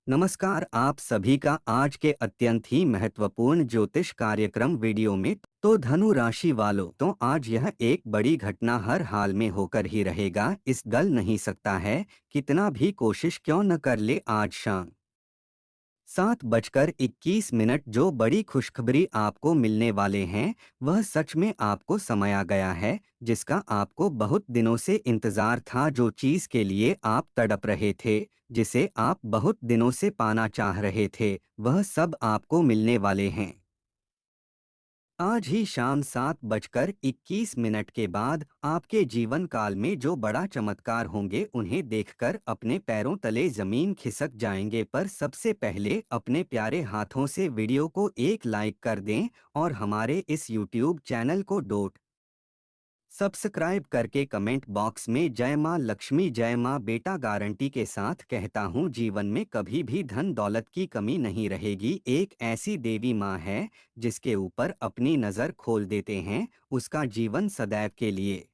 नमस्कार आप सभी का आज के अत्यंत ही महत्वपूर्ण ज्योतिष कार्यक्रम वीडियो में। तो धनु राशि वालों, तो आज यह एक बड़ी घटना हर हाल में होकर ही रहेगा, इस गल नहीं सकता है, कितना भी कोशिश क्यों न कर ले। आज शाम 7:21 जो बड़ी खुशखबरी आपको मिलने वाले हैं, वह सच में आपको समाया गया है, जिसका आपको बहुत दिनों से इंतजार था, जो चीज के लिए आप तड़प रहे थे, जिसे आप बहुत दिनों से पाना चाह रहे थे, वह सब आपको मिलने वाले हैं। आज ही शाम 7:21 के बाद आपके जीवन काल में जो बड़ा चमत्कार होंगे, उन्हें देखकर अपने पैरों तले जमीन खिसक जाएंगे। पर सबसे पहले अपने प्यारे हाथों से वीडियो को एक लाइक कर दें और हमारे इस YouTube चैनल को सब्सक्राइब करके कमेंट बॉक्स में जय माँ लक्ष्मी जय माँ बेटा गारंटी के साथ कहता हूँ, जीवन में कभी भी धन दौलत की कमी नहीं रहेगी। एक ऐसी देवी माँ है जिसके ऊपर अपनी नज़र खोल देते हैं, उसका जीवन सदैव के लिए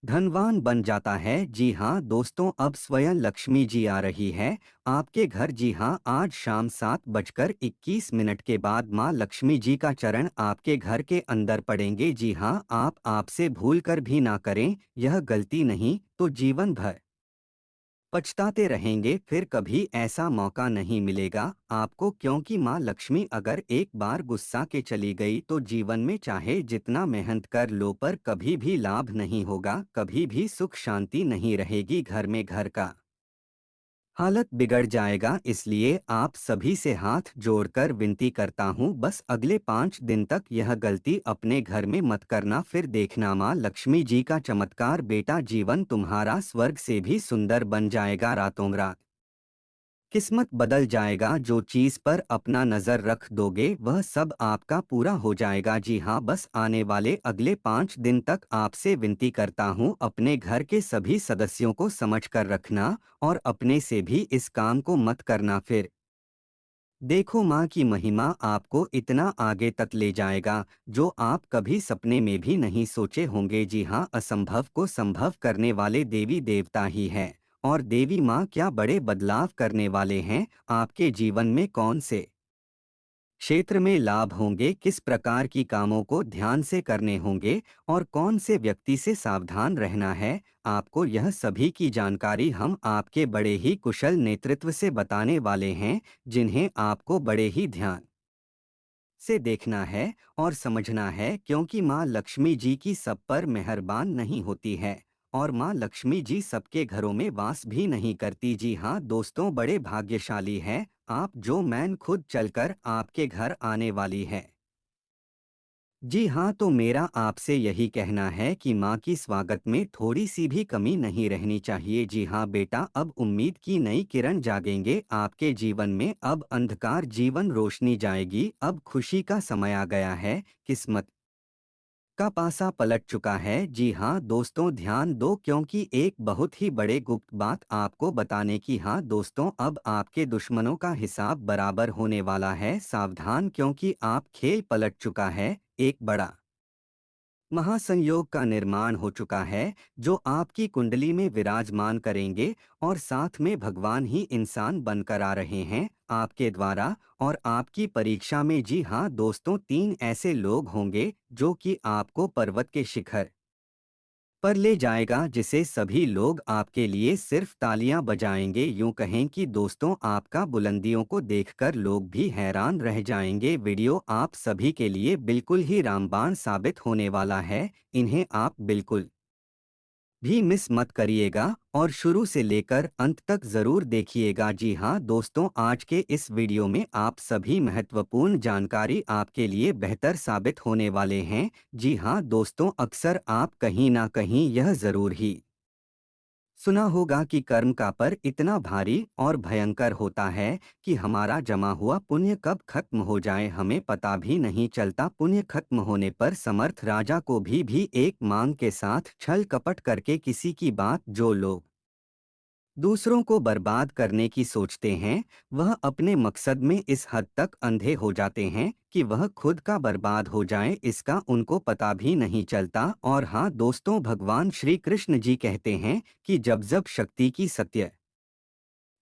धनवान बन जाता है। जी हाँ दोस्तों, अब स्वयं लक्ष्मी जी आ रही है आपके घर। जी हाँ, आज शाम 7:21 के बाद माँ लक्ष्मी जी का चरण आपके घर के अंदर पड़ेंगे। जी हाँ, आप आपसे भूल कर भी ना करें, यह गलती नहीं तो जीवन भर पछताते रहेंगे, फिर कभी ऐसा मौका नहीं मिलेगा आपको, क्योंकि माँ लक्ष्मी अगर एक बार गुस्सा के चली गई तो जीवन में चाहे जितना मेहनत कर लो, पर कभी भी लाभ नहीं होगा, कभी भी सुख शांति नहीं रहेगी घर में, घर का हालत बिगड़ जाएगा। इसलिए आप सभी से हाथ जोड़कर विनती करता हूँ, बस अगले 5 दिन तक यह गलती अपने घर में मत करना, फिर देखना माँ लक्ष्मी जी का चमत्कार बेटा, जीवन तुम्हारा स्वर्ग से भी सुंदर बन जाएगा। रातों रात किस्मत बदल जाएगा, जो चीज पर अपना नजर रख दोगे वह सब आपका पूरा हो जाएगा। जी हाँ, बस आने वाले अगले 5 दिन तक आपसे विनती करता हूँ, अपने घर के सभी सदस्यों को समझ कर रखना और अपने से भी इस काम को मत करना। फिर देखो माँ की महिमा आपको इतना आगे तक ले जाएगा, जो आप कभी सपने में भी नहीं सोचे होंगे। जी हाँ, असंभव को संभव करने वाले देवी देवता ही हैं, और देवी माँ क्या बड़े बदलाव करने वाले हैं आपके जीवन में। कौन से क्षेत्र में लाभ होंगे, किस प्रकार की कामों को ध्यान से करने होंगे और कौन से व्यक्ति से सावधान रहना है, आपको यह सभी की जानकारी हम आपके बड़े ही कुशल नेतृत्व से बताने वाले हैं, जिन्हें आपको बड़े ही ध्यान से देखना है और समझना है, क्योंकि माँ लक्ष्मी जी की सब पर मेहरबान नहीं होती है और माँ लक्ष्मी जी सबके घरों में वास भी नहीं करती। जी हाँ दोस्तों, बड़े भाग्यशाली हैं आप, जो मैन खुद चलकर आपके घर आने वाली है। जी हाँ, तो मेरा आपसे यही कहना है कि माँ की स्वागत में थोड़ी सी भी कमी नहीं रहनी चाहिए। जी हाँ बेटा, अब उम्मीद की नई किरण जागेंगे आपके जीवन में, अब अंधकार जीवन रोशनी जाएगी, अब खुशी का समय आ गया है, किस्मत का पासा पलट चुका है। जी हाँ दोस्तों, ध्यान दो, क्योंकि एक बहुत ही बड़े गुप्त बात आपको बताने की। हाँ दोस्तों, अब आपके दुश्मनों का हिसाब बराबर होने वाला है, सावधान, क्योंकि आप खेल पलट चुका है, एक बड़ा महासंयोग का निर्माण हो चुका है, जो आपकी कुंडली में विराजमान करेंगे और साथ में भगवान ही इंसान बनकर आ रहे हैं आपके द्वारा और आपकी परीक्षा में। जी हाँ दोस्तों, 3 ऐसे लोग होंगे जो कि आपको पर्वत के शिखर पर ले जाएगा, जिसे सभी लोग आपके लिए सिर्फ तालियां बजाएंगे। यूं कहें कि दोस्तों, आपका बुलंदियों को देखकर लोग भी हैरान रह जाएंगे। वीडियो आप सभी के लिए बिल्कुल ही रामबाण साबित होने वाला है, इन्हें आप बिल्कुल भी मिस मत करिएगा और शुरू से लेकर अंत तक जरूर देखिएगा। जी हाँ दोस्तों, आज के इस वीडियो में आप सभी महत्वपूर्ण जानकारी आपके लिए बेहतर साबित होने वाले हैं। जी हाँ दोस्तों, अक्सर आप कहीं ना कहीं यह जरूर ही सुना होगा कि कर्म का पर इतना भारी और भयंकर होता है कि हमारा जमा हुआ पुण्य कब खत्म हो जाए हमें पता भी नहीं चलता। पुण्य खत्म होने पर समर्थ राजा को भी एक मांग के साथ छल कपट करके किसी की बात, जो लोग दूसरों को बर्बाद करने की सोचते हैं, वह अपने मकसद में इस हद तक अंधे हो जाते हैं कि वह खुद का बर्बाद हो जाए, इसका उनको पता भी नहीं चलता। और हाँ दोस्तों, भगवान श्री कृष्ण जी कहते हैं कि जब जब शक्ति की सत्य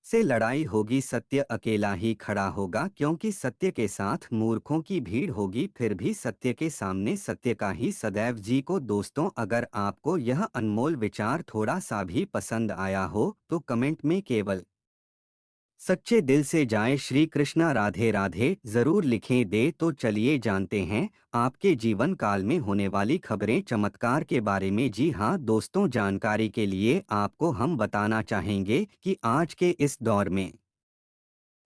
से लड़ाई होगी, सत्य अकेला ही खड़ा होगा, क्योंकि सत्य के साथ मूर्खों की भीड़ होगी, फिर भी सत्य के सामने सत्य का ही सदैव जी को। दोस्तों, अगर आपको यह अनमोल विचार थोड़ा सा भी पसंद आया हो तो कमेंट में केवल सच्चे दिल से जाए श्री कृष्णा राधे राधे जरूर लिखें दे। तो चलिए जानते हैं आपके जीवन काल में होने वाली खबरें चमत्कार के बारे में। जी हाँ दोस्तों, जानकारी के लिए आपको हम बताना चाहेंगे कि आज के इस दौर में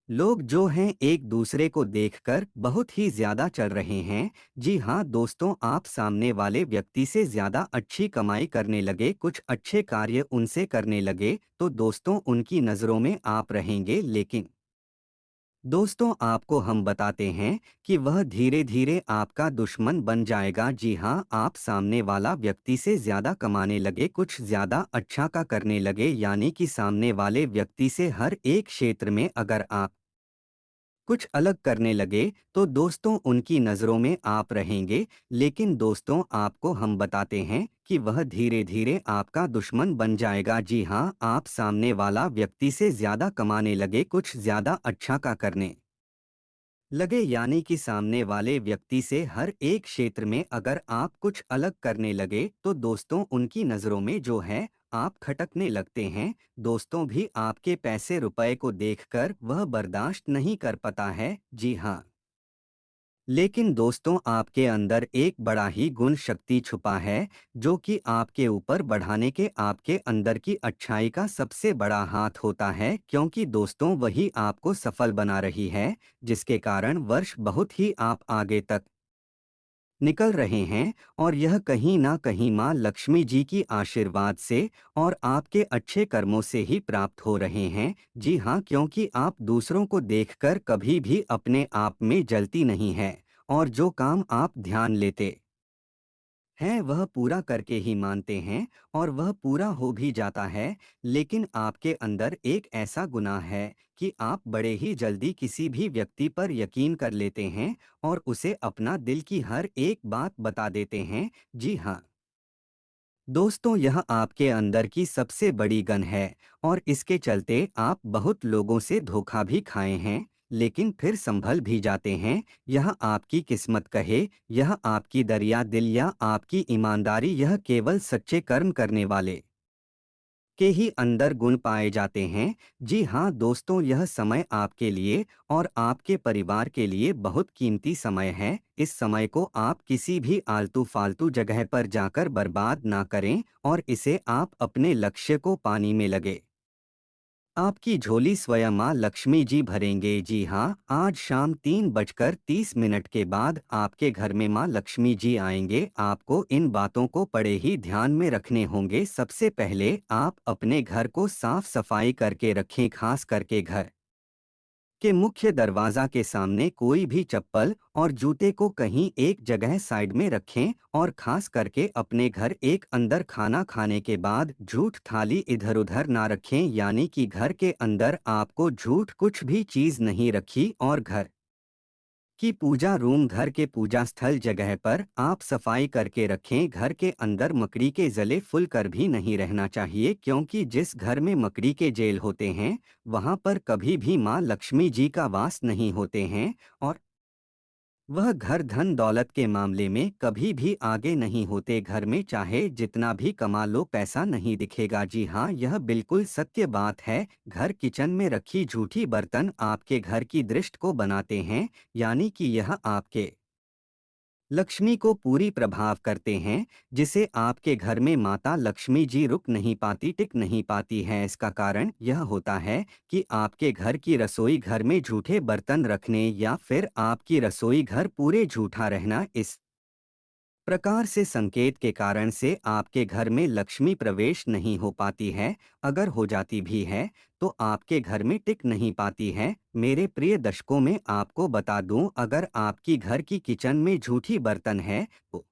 लोग जो हैं एक दूसरे को देखकर बहुत ही ज्यादा चल रहे हैं। जी हाँ दोस्तों, आप सामने वाले व्यक्ति से ज्यादा अच्छी कमाई करने लगे, कुछ अच्छे कार्य उनसे करने लगे तो दोस्तों उनकी नजरों में आप रहेंगे। लेकिन दोस्तों, आपको हम बताते हैं कि वह धीरे धीरे आपका दुश्मन बन जाएगा। जी हाँ, आप सामने वाला व्यक्ति से ज्यादा कमाने लगे, कुछ ज्यादा अच्छा का करने लगे, यानी कि सामने वाले व्यक्ति से हर एक क्षेत्र में अगर आप कुछ अलग करने लगे तो दोस्तों उनकी नज़रों में आप रहेंगे। लेकिन दोस्तों, आपको हम बताते हैं कि वह धीरे धीरे आपका दुश्मन बन जाएगा। जी हाँ, आप सामने वाला व्यक्ति से ज्यादा कमाने लगे, कुछ ज्यादा अच्छा का करने लगे, यानी कि सामने वाले व्यक्ति से हर एक क्षेत्र में अगर आप कुछ अलग करने लगे तो दोस्तों उनकी नज़रों में जो है आप खटकने लगते हैं। दोस्तों, भी आपके पैसे रुपए को देखकर वह बर्दाश्त नहीं कर पाता है। जी हाँ, लेकिन दोस्तों आपके अंदर एक बड़ा ही गुण शक्ति छुपा है जो कि आपके ऊपर बढ़ाने के आपके अंदर की अच्छाई का सबसे बड़ा हाथ होता है, क्योंकि दोस्तों वही आपको सफल बना रही है, जिसके कारण वर्ष बहुत ही आप आगे तक निकल रहे हैं। और यह कहीं ना कहीं माँ लक्ष्मी जी की आशीर्वाद से और आपके अच्छे कर्मों से ही प्राप्त हो रहे हैं। जी हाँ, क्योंकि आप दूसरों को देखकर कभी भी अपने आप में जलती नहीं है, और जो काम आप ध्यान लेते हैं वह पूरा करके ही मानते हैं, और वह पूरा हो भी जाता है। लेकिन आपके अंदर एक ऐसा गुनाह है कि आप बड़े ही जल्दी किसी भी व्यक्ति पर यकीन कर लेते हैं और उसे अपना दिल की हर एक बात बता देते हैं। जी हाँ दोस्तों, यह आपके अंदर की सबसे बड़ी गन है, और इसके चलते आप बहुत लोगों से धोखा भी खाए हैं, लेकिन फिर संभल भी जाते हैं। यह आपकी किस्मत कहे, यह आपकी दरिया दिल या आपकी ईमानदारी, यह केवल सच्चे कर्म करने वाले के ही अंदर गुण पाए जाते हैं। जी हाँ दोस्तों, यह समय आपके लिए और आपके परिवार के लिए बहुत कीमती समय है। इस समय को आप किसी भी आलतू फालतू जगह पर जाकर बर्बाद ना करें, और इसे आप अपने लक्ष्य को पानी में लगे आपकी झोली स्वयं माँ लक्ष्मी जी भरेंगे। जी हाँ, आज शाम 3:30 के बाद आपके घर में माँ लक्ष्मी जी आएंगे। आपको इन बातों को बड़े ही ध्यान में रखने होंगे। सबसे पहले आप अपने घर को साफ सफाई करके रखें, खास करके घर के मुख्य दरवाजा के सामने कोई भी चप्पल और जूते को कहीं एक जगह साइड में रखें, और खास करके अपने घर एक अंदर खाना खाने के बाद झूठ थाली इधर उधर ना रखें, यानी कि घर के अंदर आपको झूठ कुछ भी चीज नहीं रखी। और घर कि पूजा रूम, घर के पूजा स्थल जगह पर आप सफाई करके रखें। घर के अंदर मकड़ी के जले फुल कर भी नहीं रहना चाहिए, क्योंकि जिस घर में मकड़ी के जेल होते हैं वहां पर कभी भी माँ लक्ष्मी जी का वास नहीं होते हैं, और वह घर धन दौलत के मामले में कभी भी आगे नहीं होते। घर में चाहे जितना भी कमा लो पैसा नहीं दिखेगा। जी हाँ, यह बिल्कुल सत्य बात है। घर किचन में रखी झूठी बर्तन आपके घर की दृष्टि को बनाते हैं, यानी कि यह आपके लक्ष्मी को पूरी प्रभाव करते हैं, जिसे आपके घर में माता लक्ष्मी जी रुक नहीं पाती, टिक नहीं पाती हैं। इसका कारण यह होता है कि आपके घर की रसोई घर में झूठे बर्तन रखने या फिर आपकी रसोई घर पूरे झूठा रहना, इस प्रकार से संकेत के कारण से आपके घर में लक्ष्मी प्रवेश नहीं हो पाती है। अगर हो जाती भी है तो आपके घर में टिक नहीं पाती है। मेरे प्रिय दर्शकों, में आपको बता दूं, अगर आपकी घर की किचन में झूठी बर्तन है तो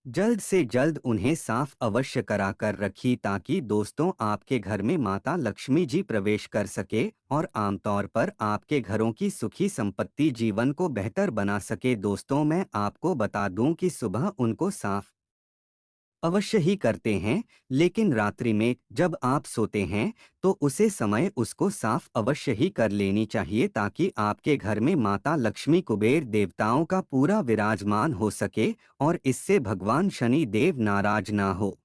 जल्द से जल्द उन्हें साफ अवश्य करा कर रखी, ताकि दोस्तों आपके घर में माता लक्ष्मी जी प्रवेश कर सके और आमतौर पर आपके घरों की सुखी संपत्ति जीवन को बेहतर बना सके। दोस्तों, मैं आपको बता दूं कि सुबह उनको साफ अवश्य ही करते हैं, लेकिन रात्रि में जब आप सोते हैं तो उसे समय उसको साफ अवश्य ही कर लेनी चाहिए ताकि आपके घर में माता लक्ष्मी कुबेर देवताओं का पूरा विराजमान हो सके और इससे भगवान शनि देव नाराज ना हो।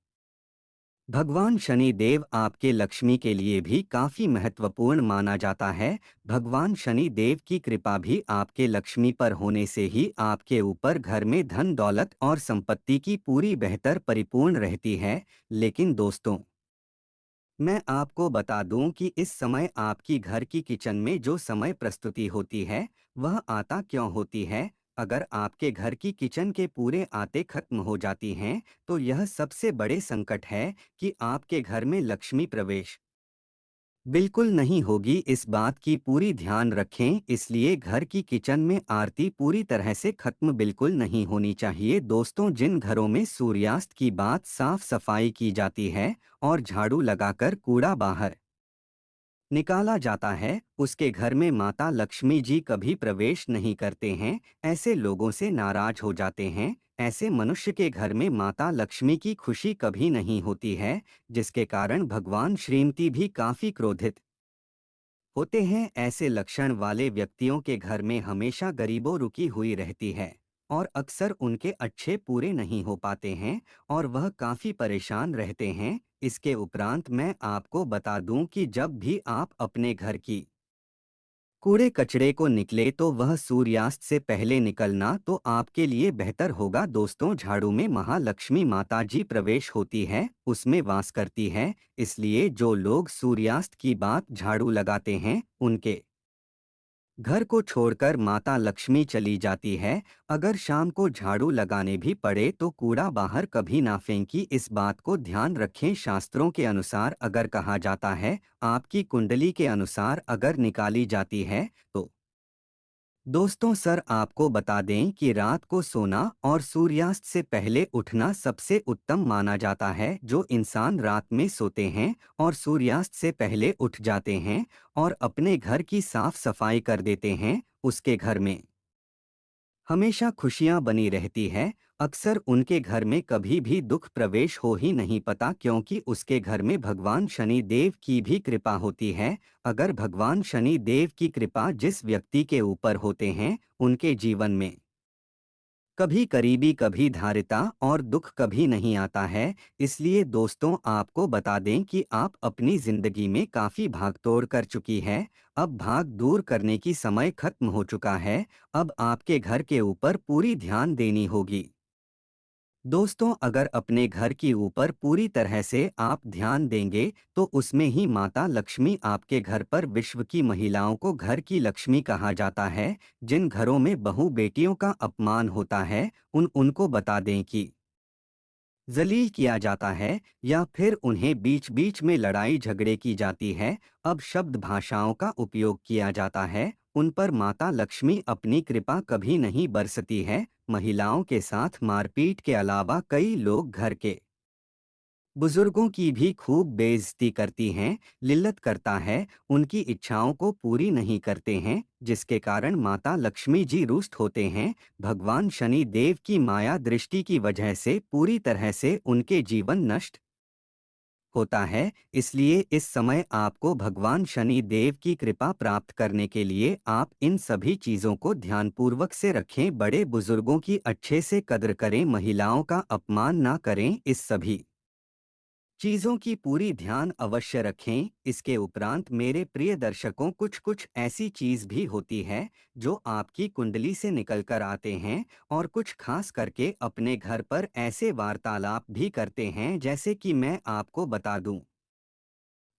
भगवान शनि देव आपके लक्ष्मी के लिए भी काफी महत्वपूर्ण माना जाता है। भगवान शनि देव की कृपा भी आपके लक्ष्मी पर होने से ही आपके ऊपर घर में धन दौलत और संपत्ति की पूरी बेहतर परिपूर्ण रहती है। लेकिन दोस्तों, मैं आपको बता दूं कि इस समय आपकी घर की किचन में जो समय प्रस्तुति होती है वह आता क्यों होती है। अगर आपके घर की किचन के पूरे आते खत्म हो जाती हैं तो यह सबसे बड़े संकट है कि आपके घर में लक्ष्मी प्रवेश बिल्कुल नहीं होगी। इस बात की पूरी ध्यान रखें, इसलिए घर की किचन में आरती पूरी तरह से खत्म बिल्कुल नहीं होनी चाहिए। दोस्तों, जिन घरों में सूर्यास्त की बात साफ सफाई की जाती है और झाड़ू लगाकर कूड़ा बाहर निकाला जाता है, उसके घर में माता लक्ष्मी जी कभी प्रवेश नहीं करते हैं। ऐसे लोगों से नाराज हो जाते हैं। ऐसे मनुष्य के घर में माता लक्ष्मी की खुशी कभी नहीं होती है, जिसके कारण भगवान श्रीमती भी काफी क्रोधित होते हैं। ऐसे लक्षण वाले व्यक्तियों के घर में हमेशा गरीबों रुकी हुई रहती है और अक्सर उनके अच्छे पूरे नहीं हो पाते हैं और वह काफी परेशान रहते हैं। इसके उपरांत मैं आपको बता दूं कि जब भी आप अपने घर की कूड़े कचरे को निकले तो वह सूर्यास्त से पहले निकलना तो आपके लिए बेहतर होगा। दोस्तों, झाड़ू में महालक्ष्मी माता जी प्रवेश होती है, उसमें वास करती है। इसलिए जो लोग सूर्यास्त की बात झाड़ू लगाते हैं उनके घर को छोड़कर माता लक्ष्मी चली जाती है। अगर शाम को झाड़ू लगाने भी पड़े तो कूड़ा बाहर कभी ना फेंकी, इस बात को ध्यान रखें। शास्त्रों के अनुसार अगर कहा जाता है, आपकी कुंडली के अनुसार अगर निकाली जाती है तो दोस्तों, सर आपको बता दें कि रात को सोना और सूर्यास्त से पहले उठना सबसे उत्तम माना जाता है। जो इंसान रात में सोते हैं और सूर्यास्त से पहले उठ जाते हैं और अपने घर की साफ सफाई कर देते हैं, उसके घर में हमेशा खुशियां बनी रहती है। अक्सर उनके घर में कभी भी दुख प्रवेश हो ही नहीं पाता, क्योंकि उसके घर में भगवान शनि देव की भी कृपा होती है। अगर भगवान शनि देव की कृपा जिस व्यक्ति के ऊपर होते हैं, उनके जीवन में कभी करीबी कभी धारिता और दुख कभी नहीं आता है। इसलिए दोस्तों, आपको बता दें कि आप अपनी जिंदगी में काफी भागदौड़ कर चुकी है। अब भाग दूर करने की समय खत्म हो चुका है। अब आपके घर के ऊपर पूरी ध्यान देनी होगी। दोस्तों, अगर अपने घर की ऊपर पूरी तरह से आप ध्यान देंगे तो उसमें ही माता लक्ष्मी आपके घर पर विश्व की महिलाओं को घर की लक्ष्मी कहा जाता है। जिन घरों में बहू बेटियों का अपमान होता है, उनको बता दें कि जलील किया जाता है या फिर उन्हें बीच बीच में लड़ाई झगड़े की जाती है, अब शब्द भाषाओं का उपयोग किया जाता है, उन पर माता लक्ष्मी अपनी कृपा कभी नहीं बरसती है। महिलाओं के साथ मारपीट के अलावा कई लोग घर के बुजुर्गों की भी खूब बेइज्जती करती हैं, लिल्लत करता है, उनकी इच्छाओं को पूरी नहीं करते हैं, जिसके कारण माता लक्ष्मी जी रुष्ट होते हैं। भगवान शनि देव की माया दृष्टि की वजह से पूरी तरह से उनके जीवन नष्ट होता है। इसलिए इस समय आपको भगवान शनि देव की कृपा प्राप्त करने के लिए आप इन सभी चीजों को ध्यानपूर्वक से रखें। बड़े बुजुर्गों की अच्छे से कद्र करें, महिलाओं का अपमान ना करें, इस सभी चीजों की पूरी ध्यान अवश्य रखें। इसके उपरांत मेरे प्रिय दर्शकों, कुछ कुछ ऐसी चीज भी होती है जो आपकी कुंडली से निकल कर आते हैं और कुछ खास करके अपने घर पर ऐसे वार्तालाप भी करते हैं, जैसे कि मैं आपको बता दूं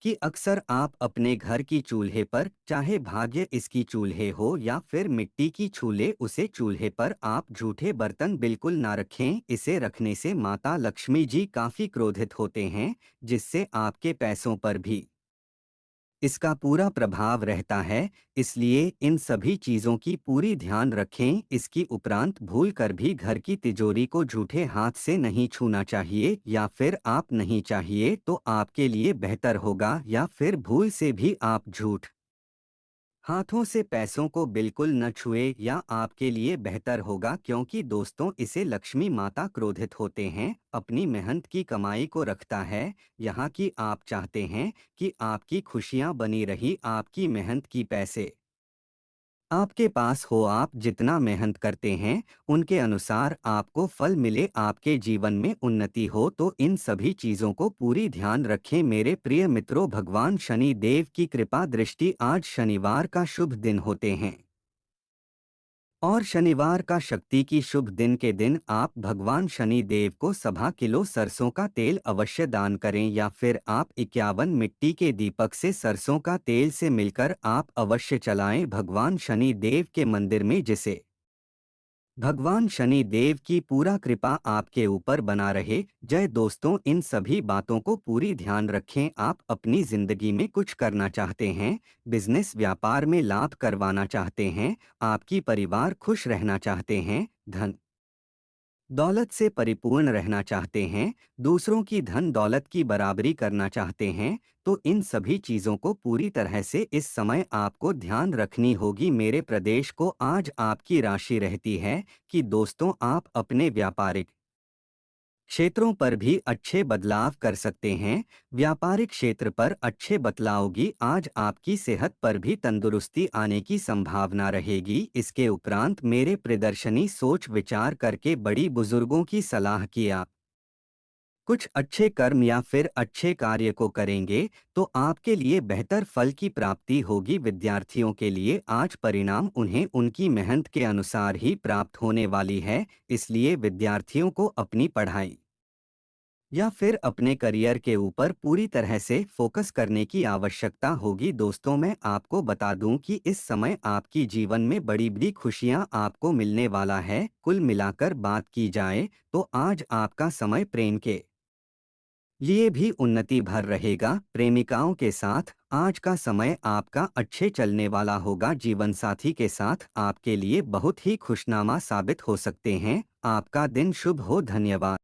कि अक्सर आप अपने घर की चूल्हे पर, चाहे भाग्य इसकी चूल्हे हो या फिर मिट्टी की चूल्हे, उसे चूल्हे पर आप झूठे बर्तन बिल्कुल ना रखें। इसे रखने से माता लक्ष्मी जी काफी क्रोधित होते हैं, जिससे आपके पैसों पर भी इसका पूरा प्रभाव रहता है। इसलिए इन सभी चीजों की पूरी ध्यान रखें। इसकी उपरांत भूल कर भी घर की तिजोरी को झूठे हाथ से नहीं छूना चाहिए, या फिर आप नहीं चाहिए तो आपके लिए बेहतर होगा, या फिर भूल से भी आप झूठ हाथों से पैसों को बिल्कुल न छुए या आपके लिए बेहतर होगा, क्योंकि दोस्तों इसे लक्ष्मी माता क्रोधित होते हैं, अपनी मेहनत की कमाई को रखता है। यहाँ की आप चाहते हैं कि आपकी खुशियाँ बनी रही आपकी मेहनत की पैसे आपके पास हो, आप जितना मेहनत करते हैं उनके अनुसार आपको फल मिले, आपके जीवन में उन्नति हो। तो इन सभी चीज़ों को पूरी ध्यान रखें मेरे प्रिय मित्रों। भगवान शनि देव की कृपा दृष्टि, आज शनिवार का शुभ दिन होते हैं और शनिवार का शक्ति की शुभ दिन के दिन आप भगवान शनि देव को सवा किलो सरसों का तेल अवश्य दान करें, या फिर आप 51 मिट्टी के दीपक से सरसों का तेल से मिलकर आप अवश्य चलाएं भगवान शनि देव के मंदिर में, जिसे भगवान शनि देव की पूरा कृपा आपके ऊपर बना रहे। जय दोस्तों, इन सभी बातों को पूरी ध्यान रखें। आप अपनी जिंदगी में कुछ करना चाहते हैं, बिजनेस व्यापार में लाभ करवाना चाहते हैं, आपकी परिवार खुश रहना चाहते हैं, धन दौलत से परिपूर्ण रहना चाहते हैं, दूसरों की धन दौलत की बराबरी करना चाहते हैं, तो इन सभी चीज़ों को पूरी तरह से इस समय आपको ध्यान रखनी होगी। मेरे प्रदेश को आज आपकी राशि रहती है कि दोस्तों आप अपने व्यापारिक क्षेत्रों पर भी अच्छे बदलाव कर सकते हैं। व्यापारिक क्षेत्र पर अच्छे बदलावगी, आज आपकी सेहत पर भी तंदुरुस्ती आने की संभावना रहेगी। इसके उपरांत मेरे प्रदर्शनी सोच विचार करके बड़ी बुजुर्गों की सलाह किया कुछ अच्छे कर्म या फिर अच्छे कार्य को करेंगे तो आपके लिए बेहतर फल की प्राप्ति होगी। विद्यार्थियों के लिए आज परिणाम उन्हें उनकी मेहनत के अनुसार ही प्राप्त होने वाली है, इसलिए विद्यार्थियों को अपनी पढ़ाई या फिर अपने करियर के ऊपर पूरी तरह से फोकस करने की आवश्यकता होगी। दोस्तों मैं आपको बता दूं कि इस समय आपकी जीवन में बड़ी बड़ी खुशियां आपको मिलने वाला है। कुल मिलाकर बात की जाए तो आज आपका समय प्रेम के लिए भी उन्नति भर रहेगा। प्रेमिकाओं के साथ आज का समय आपका अच्छे चलने वाला होगा। जीवन साथी के साथ आपके लिए बहुत ही खुशनामा साबित हो सकते हैं। आपका दिन शुभ हो। धन्यवाद।